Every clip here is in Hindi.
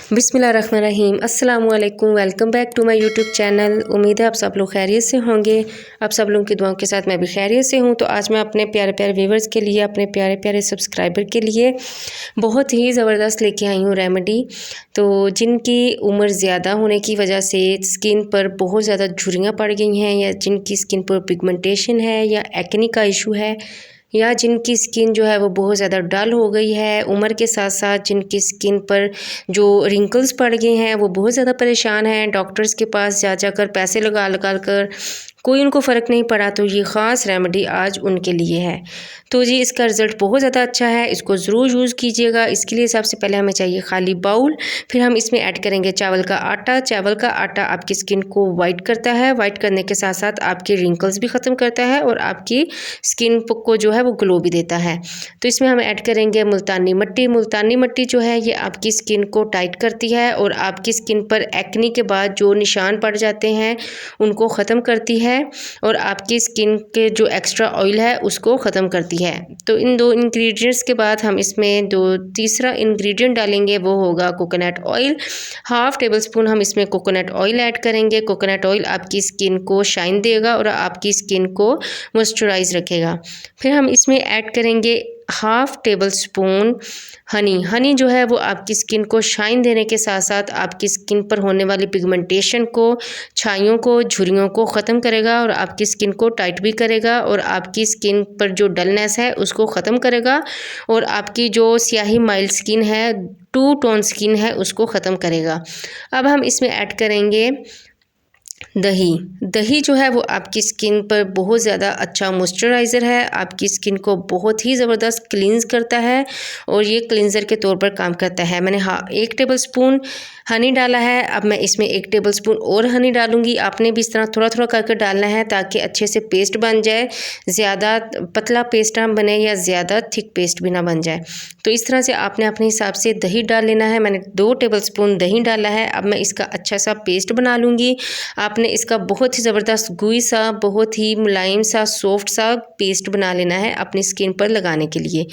बिस्मिल्लाहिर्रहमानिर्रहीम अस्सलामु अलैकुम। Welcome back to my YouTube channel. उम्मीद है आप सब लोग खैरियत से होंगे। आप सब लोगों की दुआओं के साथ मैं भी खैरियत से हूँ। तो आज मैं अपने प्यारे प्यारे व्यूवर्स के लिए, अपने प्यारे प्यारे सब्सक्राइबर के लिए बहुत ही ज़बरदस्त लेके आई हूँ रेमेडी। तो जिनकी उम्र ज़्यादा होने की वजह से स्किन पर बहुत ज़्यादा झुर्रियाँ पड़ गई हैं, या जिनकी स्किन पर पिगमेंटेशन है, या एक्ने का इशू है, या जिनकी स्किन जो है वो बहुत ज़्यादा डल हो गई है, उम्र के साथ साथ जिनकी स्किन पर जो रिंकल्स पड़ गए हैं वो बहुत ज़्यादा परेशान हैं, डॉक्टर्स के पास जा जाकर पैसे लगा लगा कर कोई उनको फ़र्क नहीं पड़ा, तो ये ख़ास रेमेडी आज उनके लिए है। तो जी इसका रिज़ल्ट बहुत ज़्यादा अच्छा है, इसको ज़रूर यूज़ कीजिएगा। इसके लिए सबसे पहले हमें चाहिए खाली बाउल, फिर हम इसमें ऐड करेंगे चावल का आटा। चावल का आटा आपकी स्किन को वाइट करता है, वाइट करने के साथ साथ आपके रिंकल्स भी ख़त्म करता है और आपकी स्किन को जो है वो ग्लो भी देता है। तो इसमें हम ऐड करेंगे मुल्तानी मिट्टी। मुल्तानी मिट्टी जो है ये आपकी स्किन को टाइट करती है और आपकी स्किन पर एक्ने के बाद जो निशान पड़ जाते हैं उनको ख़त्म करती है, और आपकी स्किन के जो एक्स्ट्रा ऑयल है उसको ख़त्म करती है। तो इन दो इंग्रेडिएंट्स के बाद हम इसमें तीसरा इंग्रेडिएंट डालेंगे, वो होगा coconut oil. Half table spoon हम इसमें कोकोनट ऑयल ऐड करेंगे। कोकोनट ऑयल आपकी स्किन को शाइन देगा और आपकी स्किन को मॉइस्चराइज रखेगा। फिर हम इसमें ऐड करेंगे half table spoon Honey. Honey जो है वो आपकी स्किन को शाइन देने के साथ साथ आपकी स्किन पर होने वाली पिगमेंटेशन को, छाइयों को, झुर्रियों को ख़त्म करेगा और आपकी स्किन को टाइट भी करेगा और आपकी स्किन पर जो डलनेस है उसको ख़त्म करेगा और आपकी जो स्याही माइल्ड स्किन है, टू टोन स्किन है, उसको ख़त्म करेगा। अब हम इसमें ऐड करेंगे दही। दही जो है वो आपकी स्किन पर बहुत ज़्यादा अच्छा मॉइस्चराइज़र है, आपकी स्किन को बहुत ही ज़बरदस्त क्लींस करता है और ये क्लींजर के तौर पर काम करता है। मैंने 1 टेबल स्पून हनी डाला है, अब मैं इसमें 1 टेबल स्पून और हनी डालूंगी। आपने भी इस तरह थोड़ा थोड़ा करके डालना है ताकि अच्छे से पेस्ट बन जाए, ज़्यादा पतला पेस्ट ना बने या ज़्यादा थिक पेस्ट भी ना बन जाए। तो इस तरह से आपने अपने हिसाब से दही डाल लेना है। मैंने 2 टेबल स्पून दही डाला है। अब मैं इसका अच्छा सा पेस्ट बना लूँगी। आपने इसका बहुत ही ज़बरदस्त गुई सा, बहुत ही मुलायम सा, सॉफ्ट सा पेस्ट बना लेना है अपनी स्किन पर लगाने के लिए।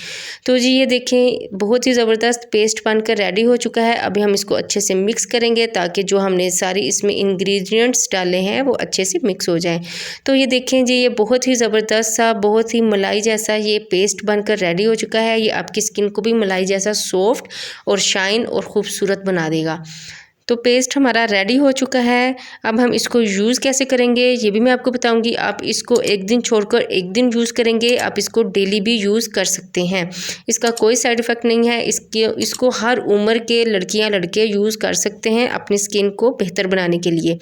तो जी ये देखें बहुत ही ज़बरदस्त पेस्ट बनकर रेडी हो चुका है। अभी हम इसको अच्छे से मिक्स करेंगे ताकि जो हमने सारी इसमें इंग्रेडिएंट्स डाले हैं वो अच्छे से मिक्स हो जाएं। तो ये देखें जी ये बहुत ही ज़बरदस्त सा, बहुत ही मलाई जैसा ये पेस्ट बनकर रेडी हो चुका है। ये आपकी स्किन को भी मलाई जैसा सॉफ्ट और शाइन और ख़ूबसूरत बना देगा। तो पेस्ट हमारा रेडी हो चुका है। अब हम इसको यूज़ कैसे करेंगे ये भी मैं आपको बताऊंगी। आप इसको एक दिन छोड़कर एक दिन यूज़ करेंगे, आप इसको डेली भी यूज़ कर सकते हैं। इसका कोई साइड इफ़ेक्ट नहीं है। इसको हर उम्र के लड़कियां लड़के यूज़ कर सकते हैं अपनी स्किन को बेहतर बनाने के लिए।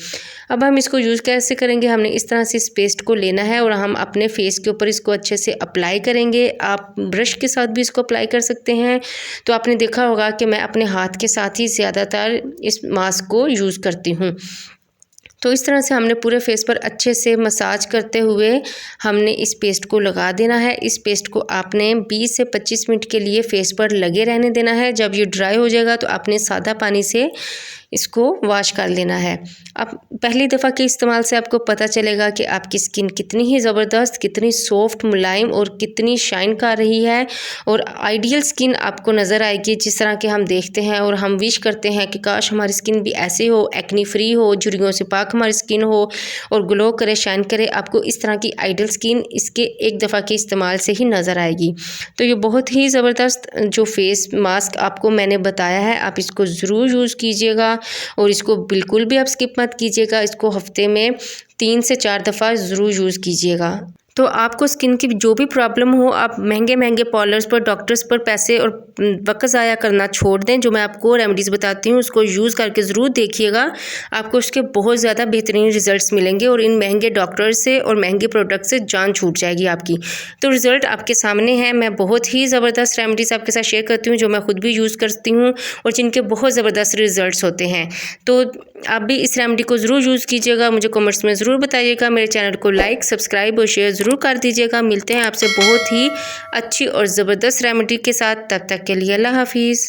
अब हम इसको यूज़ कैसे करेंगे, हमने इस तरह से इस पेस्ट को लेना है और हम अपने फेस के ऊपर इसको अच्छे से अप्लाई करेंगे। आप ब्रश के साथ भी इसको अप्लाई कर सकते हैं। तो आपने देखा होगा कि मैं अपने हाथ के साथ ही ज़्यादातर इस मास्क को यूज़ करती हूँ। तो इस तरह से हमने पूरे फेस पर अच्छे से मसाज करते हुए हमने इस पेस्ट को लगा देना है। इस पेस्ट को आपने 20 से 25 मिनट के लिए फेस पर लगे रहने देना है। जब ये ड्राई हो जाएगा तो आपने सादा पानी से इसको वॉश कर लेना है। अब पहली दफ़ा के इस्तेमाल से आपको पता चलेगा कि आपकी स्किन कितनी ही ज़बरदस्त, कितनी सॉफ्ट, मुलायम और कितनी शाइन कर रही है और आइडियल स्किन आपको नज़र आएगी जिस तरह के हम देखते हैं और हम विश करते हैं कि काश हमारी स्किन भी ऐसे हो, एक्ने फ्री हो, झुर्रियों से पाक हमारी स्किन हो और ग्लो करे, शाइन करे। आपको इस तरह की आइडियल स्किन इसके एक दफ़ा के इस्तेमाल से ही नज़र आएगी। तो ये बहुत ही ज़बरदस्त जो फेस मास्क आपको मैंने बताया है, आप इसको ज़रूर यूज़ कीजिएगा और इसको बिल्कुल भी आप स्किप मत कीजिएगा। इसको हफ्ते में 3 से 4 दफ़ा ज़रूर यूज़ कीजिएगा। तो आपको स्किन की जो भी प्रॉब्लम हो, आप महंगे महंगे पार्लर्स पर, डॉक्टर्स पर पैसे और वक्त ज़ाया करना छोड़ दें। जो मैं आपको रेमेडीज़ बताती हूँ उसको यूज़ करके ज़रूर देखिएगा, आपको उसके बहुत ज़्यादा बेहतरीन रिज़ल्ट्स मिलेंगे और इन महंगे डॉक्टर से और महंगे प्रोडक्ट से जान छूट जाएगी आपकी। तो रिज़ल्ट आपके सामने है। मैं बहुत ही ज़बरदस्त रेमेडीज़ आपके साथ शेयर करती हूँ जो मैं खुद भी यूज़ करती हूँ और जिनके बहुत ज़बरदस्त रिज़ल्ट्स होते हैं। तो आप भी इस रेमेडी को ज़रूर यूज़ कीजिएगा, मुझे कमेंट्स में ज़रूर बताइएगा। मेरे चैनल को लाइक, सब्सक्राइब और शेयर ज़रूर कर दीजिएगा। मिलते हैं आपसे बहुत ही अच्छी और ज़बरदस्त रेमेडी के साथ। तब तक के लिए अल्लाह हाफिज़।